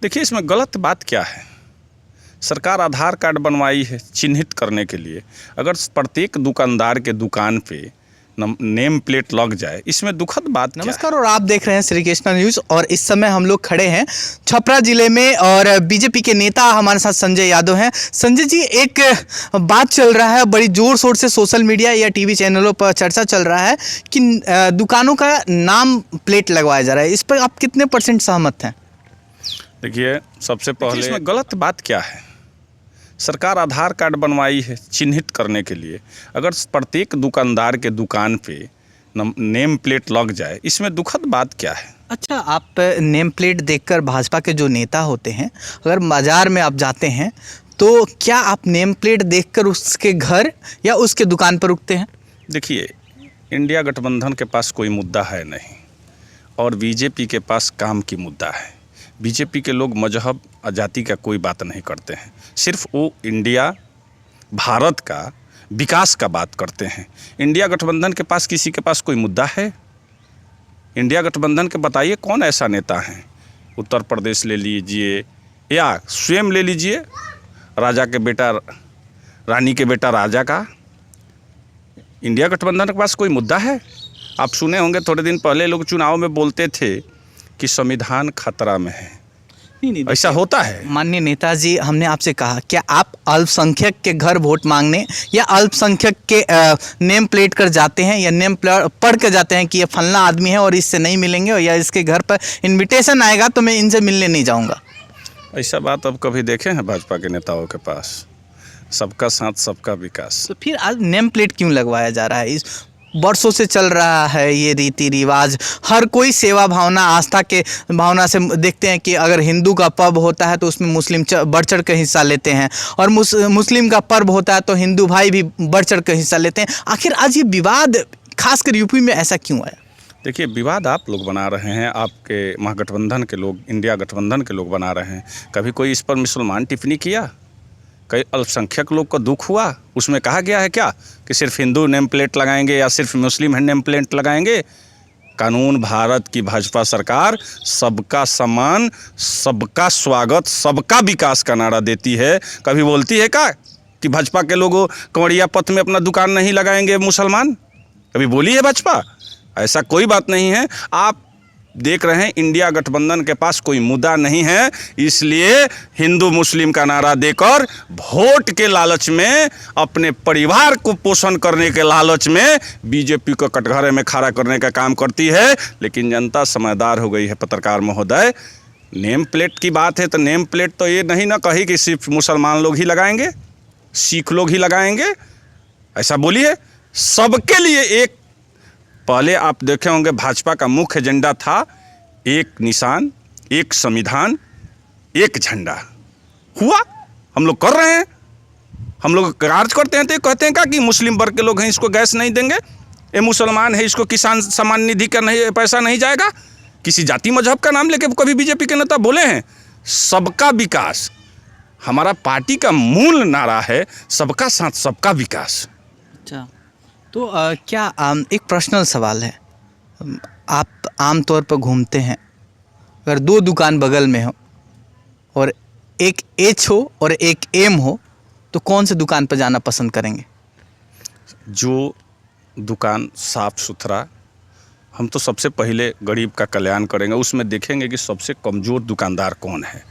देखिए, इसमें गलत बात क्या है? सरकार आधार कार्ड बनवाई है चिन्हित करने के लिए। अगर प्रत्येक दुकानदार के दुकान पे नेम प्लेट लग जाए, इसमें दुखद बात क्या है? नमस्कार, और आप देख रहे हैं श्री कृष्णा न्यूज़। और इस समय हम लोग खड़े हैं छपरा जिले में और बीजेपी के नेता हमारे साथ संजय यादव हैं। संजय जी, एक बात चल रहा है, बड़ी जोर शोर से सोशल मीडिया या टीवी चैनलों पर चर्चा चल रहा है कि दुकानों का नाम प्लेट लगवाया जा रहा है। इस पर आप कितने % सहमत हैं? देखिए, सबसे पहले इसमें गलत बात क्या है? सरकार आधार कार्ड बनवाई है चिन्हित करने के लिए। अगर प्रत्येक दुकानदार के दुकान पे नेम प्लेट लग जाए, इसमें दुखद बात क्या है? अच्छा, आप नेम प्लेट देखकर भाजपा के जो नेता होते हैं, अगर बाजार में आप जाते हैं तो क्या आप नेम प्लेट देखकर उसके घर या उसके दुकान पर रुकते हैं? देखिए, इंडिया गठबंधन के पास कोई मुद्दा है नहीं और बीजेपी के पास काम की मुद्दा है। बीजेपी के लोग मजहब और जाति का कोई बात नहीं करते हैं, सिर्फ वो इंडिया भारत का विकास का बात करते हैं। इंडिया गठबंधन के पास किसी के पास कोई मुद्दा है? इंडिया गठबंधन के बताइए कौन ऐसा नेता है? उत्तर प्रदेश ले लीजिए या स्वयं ले लीजिए, राजा के बेटा रानी के बेटा राजा का। इंडिया गठबंधन के पास कोई मुद्दा है? आप सुने होंगे थोड़े दिन पहले लोग चुनाव में बोलते थे कि संविधान खतरा में है। नहीं, ऐसा होता है? माननीय नेताजी, हमने आपसे कहा क्या आप अल्पसंख्यक के घर वोट मांगने या अल्पसंख्यक के नेम प्लेट कर जाते हैं या नेम प्लेट पढ़ कर जाते हैं कि ये फलना आदमी है और इससे नहीं मिलेंगे, और या इसके घर पर इनविटेशन आएगा तो मैं इनसे मिलने नहीं जाऊंगा? ऐसा बात अब कभी देखे हैं भाजपा के नेताओं के पास? सबका साथ सबका विकास। तो फिर आज नेम प्लेट क्यों लगवाया जा रहा है? इस वर्षों से चल रहा है ये रीति रिवाज। हर कोई सेवा भावना, आस्था के भावना से देखते हैं कि अगर हिंदू का पर्व होता है तो उसमें मुस्लिम बढ़ चढ़ कर हिस्सा लेते हैं, और मुस्लिम का पर्व होता है तो हिंदू भाई भी बढ़ चढ़ कर हिस्सा लेते हैं। आखिर आज ये विवाद खासकर यूपी में ऐसा क्यों आया? देखिए, विवाद आप लोग बना रहे हैं, आपके महागठबंधन के लोग, इंडिया गठबंधन के लोग बना रहे हैं। कभी कोई इस पर मुसलमान टिप्पणी किया? कई अल्पसंख्यक लोग को दुख हुआ? उसमें कहा गया है क्या कि सिर्फ हिंदू नेम प्लेट लगाएंगे या सिर्फ मुस्लिम नेम प्लेट लगाएंगे? कानून भारत की भाजपा सरकार सबका सम्मान, सबका स्वागत, सबका विकास का नारा देती है। कभी बोलती है क्या कि भाजपा के लोगों कंवरिया पथ में अपना दुकान नहीं लगाएंगे मुसलमान? कभी बोली है भाजपा? ऐसा कोई बात नहीं है। आप देख रहे हैं इंडिया गठबंधन के पास कोई मुद्दा नहीं है, इसलिए हिंदू मुस्लिम का नारा देकर वोट के लालच में, अपने परिवार को पोषण करने के लालच में बीजेपी को कटघरे में खड़ा करने का काम करती है। लेकिन जनता समझदार हो गई है पत्रकार महोदय। नेम प्लेट की बात है तो नेम प्लेट तो ये नहीं ना कही कि सिर्फ मुसलमान लोग ही लगाएंगे, सिख लोग ही लगाएंगे, ऐसा बोलिए। सबके लिए एक, पहले आप देखे होंगे भाजपा का मुख्य एजेंडा था एक निशान, एक संविधान, एक झंडा। हुआ, हम लोग कर रहे हैं, हम लोग कार्य करते हैं। तो कहते हैं क्या कि मुस्लिम वर्ग के लोग हैं इसको गैस नहीं देंगे, ये मुसलमान है इसको किसान सम्मान निधि का नहीं पैसा नहीं जाएगा। किसी जाति मजहब का नाम लेके कभी बीजेपी के नेता बोले हैं? सबका विकास हमारा पार्टी का मूल नारा है, सबका साथ सबका विकास। अच्छा, तो क्या एक पर्सनल सवाल है, आप आमतौर पर घूमते हैं, अगर 2 दुकान बगल में हो और एक एच हो और एक एम हो, तो कौन से दुकान पर जाना पसंद करेंगे? जो दुकान साफ सुथरा, हम तो सबसे पहले गरीब का कल्याण करेंगे, उसमें देखेंगे कि सबसे कमज़ोर दुकानदार कौन है।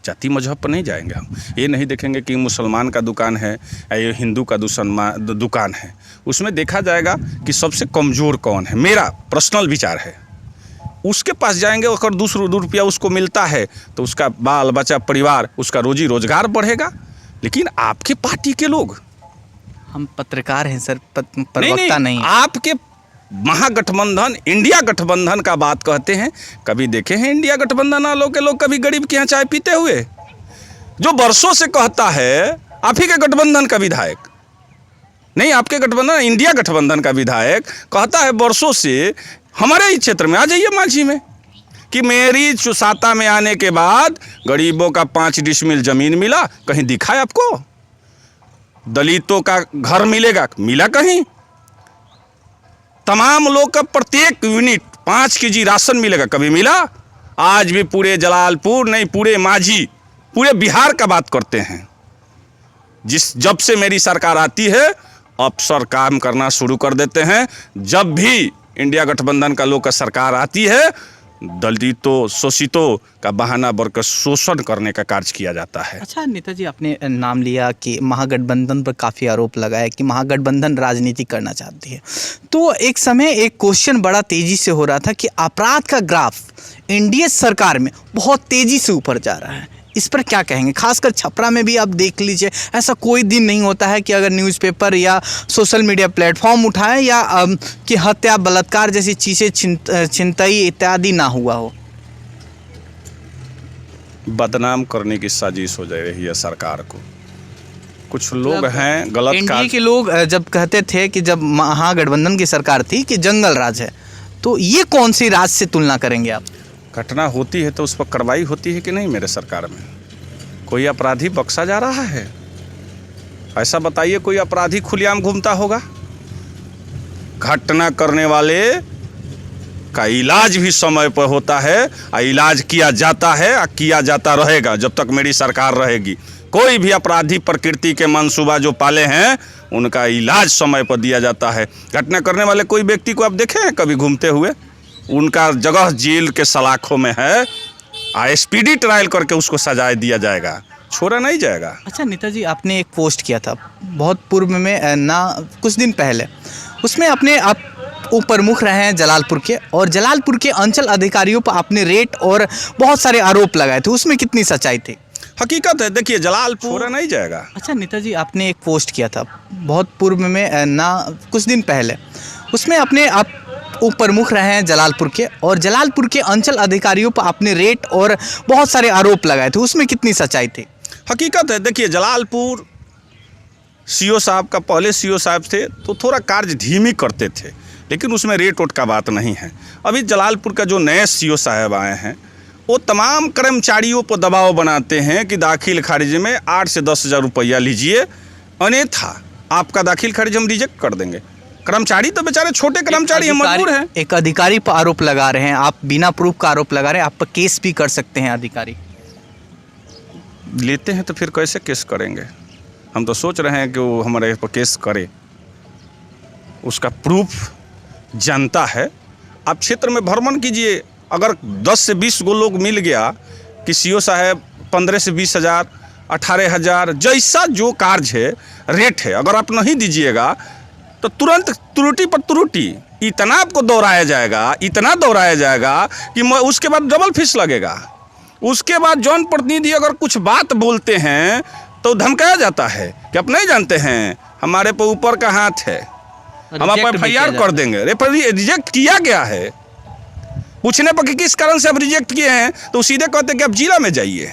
जाति मजहब पर नहीं जाएंगे हम, ये नहीं देखेंगे कि मुसलमान का दुकान है या ये हिंदू का दुकान है। उसमें देखा जाएगा कि सबसे कमज़ोर कौन है, मेरा पर्सनल विचार है। उसके पास जाएंगे, अगर 2 रुपया उसको मिलता है तो उसका बाल बच्चा परिवार, उसका रोजी रोजगार बढ़ेगा। लेकिन आपके पार्टी के लोग, हम पत्रकार हैं सर, प्रवक्ता नहीं। आपके महागठबंधन इंडिया गठबंधन का बात कहते हैं, कभी देखे हैं इंडिया गठबंधन वालों के लोग कभी गरीब के यहाँ चाय पीते हुए? जो वर्षों से कहता है, आप ही के गठबंधन का विधायक नहीं, आपके गठबंधन इंडिया गठबंधन का विधायक कहता है वर्षों से, हमारे ही क्षेत्र में आ जाइए मांझी में, कि मेरी चुसाता में आने के बाद गरीबों का 5 डिसमिल जमीन मिला, कहीं दिखा है आपको? दलितों का घर मिलेगा, मिला कहीं? तमाम लोग का प्रत्येक यूनिट 5 केजी राशन मिलेगा, कभी मिला? आज भी पूरे जलालपुर नहीं, पूरे मांझी, पूरे बिहार का बात करते हैं। जब से मेरी सरकार आती है अफसर काम करना शुरू कर देते हैं। जब भी इंडिया गठबंधन का लोग का सरकार आती है, दलितों शोषितों का बहाना बनकर शोषण करने का कार्य किया जाता है। अच्छा नेताजी, आपने नाम लिया कि महागठबंधन पर काफ़ी आरोप लगाया कि महागठबंधन राजनीति करना चाहती है। तो एक समय एक क्वेश्चन बड़ा तेज़ी से हो रहा था कि अपराध का ग्राफ एनडीए सरकार में बहुत तेज़ी से ऊपर जा रहा है, इस पर क्या कहेंगे? खासकर छपरा में भी आप देख लीजिए, ऐसा कोई दिन नहीं होता है कि अगर न्यूज़पेपर या सोशल मीडिया प्लेटफॉर्म उठाए या कि हत्या बलात्कार जैसी चीज़ें छिनतई इत्यादि ना हुआ हो। बदनाम करने की साजिश हो जा रही है सरकार को। कुछ लोग हैं गलत एनडीए के लोग जब कहते थे कि जब महागठबंधन की सरकार थी कि जंगल राज है, तो ये कौन सी राज से तुलना करेंगे आप? घटना होती है तो उस पर कार्रवाई होती है कि नहीं? मेरे सरकार में कोई अपराधी बख्शा जा रहा है? ऐसा बताइए, कोई अपराधी खुलेआम घूमता होगा? घटना करने वाले का इलाज भी समय पर होता है और इलाज किया जाता है और किया जाता रहेगा जब तक मेरी सरकार रहेगी। कोई भी अपराधी प्रकृति के मंसूबा जो पाले हैं उनका इलाज समय पर दिया जाता है। घटना करने वाले कोई व्यक्ति को आप देखे हैं कभी घूमते हुए? उनका जगह जेल के सलाखों में है, स्पीडी ट्रायल करके उसको सजा दिया जाएगा, छोड़ा नहीं जाएगा। अच्छा नेताजी, आपने एक पोस्ट किया था बहुत पूर्व में ना, कुछ दिन पहले, उसमें अपने आप प्रमुख रहे हैं जलालपुर के, और जलालपुर के अंचल अधिकारियों पर आपने रेट और बहुत सारे आरोप लगाए थे, उसमें कितनी सच्चाई थी? हकीकत है, देखिए जलालपुर छोड़ा नहीं जाएगा। अच्छा नेताजी, आपने एक पोस्ट किया था बहुत पूर्व में ना, कुछ दिन पहले, उसमें अपने आप प्रमुख रहे हैं जलालपुर के, और जलालपुर के अंचल अधिकारियों पर आपने रेट और बहुत सारे आरोप लगाए थे, उसमें कितनी सच्चाई थी? हकीकत है, देखिए जलालपुर सीओ साहब का, पहले सीओ साहब थे तो थोड़ा कार्य धीमी करते थे, लेकिन उसमें रेट वोट का बात नहीं है। अभी जलालपुर का जो नए सीओ साहब आए हैं वो तमाम कर्मचारियों पर दबाव बनाते हैं कि दाखिल खारिज में 8 से 10 हज़ार रुपया लीजिए, अन्यथा आपका दाखिल खारिज हम रिजेक्ट कर देंगे। कर्मचारी तो बेचारे छोटे कर्मचारी हैं, मजबूर हैं। एक अधिकारी पर आरोप लगा रहे हैं, आप बिना प्रूफ का आरोप लगा रहे हैं, आप पर केस भी कर सकते हैं अधिकारी। लेते हैं तो फिर कैसे केस करेंगे? हम तो सोच रहे हैं कि वो हमारे पर केस करे, उसका प्रूफ जनता है। आप क्षेत्र में भ्रमण कीजिए, अगर 10 से 20 गो लोग मिल गया कि सीओ साहब 15 से 20 हज़ार, 18 हज़ार, जैसा जो कार्य है रेट है, अगर आप नहीं दीजिएगा तो तुरंत त्रुटि पर त्रुटि इतना आपको दोहराया जाएगा, इतना दोहराया जाएगा कि उसके बाद डबल फीस लगेगा। उसके बाद जौन प्रतिनिधि अगर कुछ बात बोलते हैं तो धमकाया जाता है कि आप नहीं जानते हैं हमारे पर ऊपर का हाथ है, हम आप FIR कर देंगे। रिजेक्ट किया गया है, पूछने पर कि किस कारण से आप रिजेक्ट किए हैं तो सीधे कहते हैं कि आप जिला में जाइए।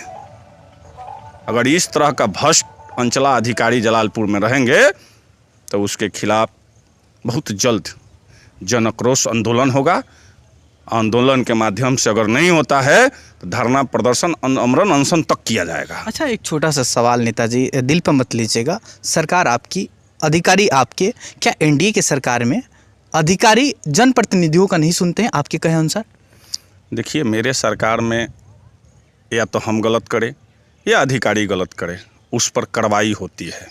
अगर इस तरह का भ्रष्ट अंचला अधिकारी जलालपुर में रहेंगे तो उसके खिलाफ बहुत जल्द जन आक्रोश आंदोलन होगा। आंदोलन के माध्यम से अगर नहीं होता है तो धरना प्रदर्शन, आमरण अनशन तक किया जाएगा। अच्छा, एक छोटा सा सवाल नेताजी, दिल पर मत लीजिएगा, सरकार आपकी, अधिकारी आपके, क्या एनडीए के सरकार में अधिकारी जनप्रतिनिधियों का नहीं सुनते हैं आपके कहे अनुसार? देखिए, मेरे सरकार में या तो हम गलत करें या अधिकारी गलत करें, उस पर कार्रवाई होती है।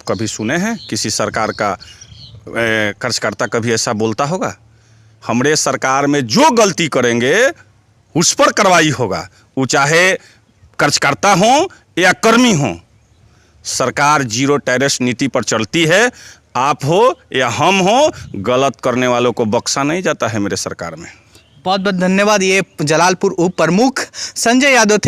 कभी सुने हैं किसी सरकार का कार्यकर्ता कभी ऐसा बोलता होगा? हमारे सरकार में जो गलती करेंगे उस पर कार्रवाई होगा, वो चाहे कार्यकर्ता हो या कर्मी हो। सरकार जीरो टॉलरेंस नीति पर चलती है, आप हो या हम हो, गलत करने वालों को बख्शा नहीं जाता है मेरे सरकार में। बहुत बहुत धन्यवाद। ये जलालपुर उप प्रमुख संजय यादव थे।